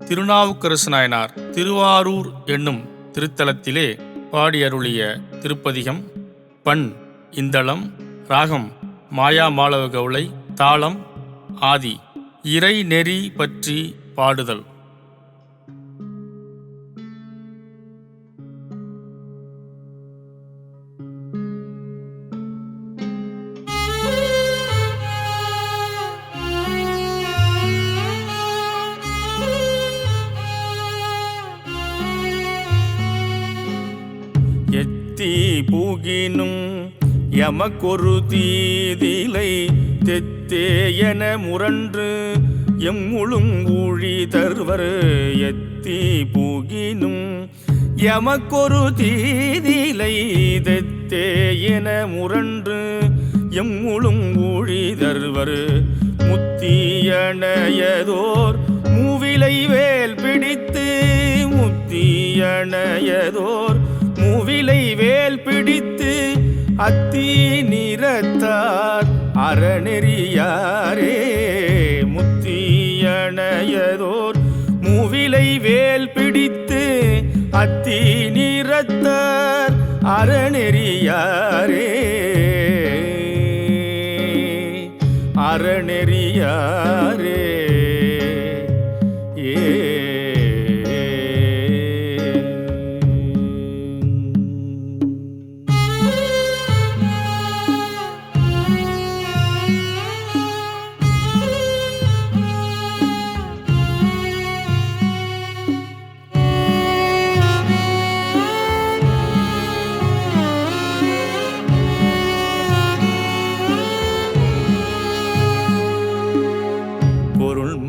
திருநாவுக்கரசு நாயனார் திருவாரூர் என்னும் திருத்தலத்திலே பாடியருளிய திருப்பதிகம். பண் இந்தளம், ராகம் மாயா மாளவ கவுளை, தாளம் ஆதி. இறை நெறி பற்றி பாடுதல். எத்தி பூகினும் எமக்கொரு தீதிலை தெத்தே என முரன்று எம்முழுங்கூழி தருவர். எத்தி பூகினும் எமக்கொரு தீதிலை தெத்தே என முரன்று எம்முழுங்கூழி தருவர். முத்தியணையதோர் மூவிலை வேல் பிடித்து, முத்தியணையதோர் மூவிலை வேல் பிடித்து அத்தி நிறத்தார் அறநெறியாரே. முத்தியணையதோர் மூவிலை வேல் பிடித்து அத்தி நிறத்தார் அறநெறியாரே. அறநெறியாரே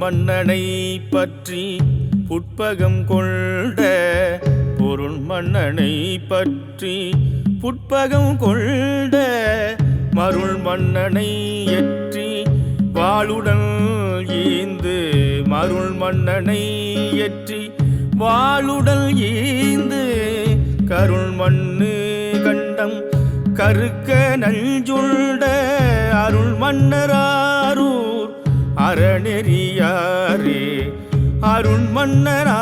மன்னனை பற்றி புட்பகம் கொண்ட, பொருள் மன்னனை பற்றி புட்பகம் கொண்ட மருள் மன்னனை எற்றி வாளுடன் ஈந்து, மருள் மன்னனை எற்றி வாளுடன் ஈந்து கருள் மண்ணு கண்டம் கருக்க நஞ்சுண்ட அருள் மன்னராரூர் அறநெறியாரே. அருண் மன்னரா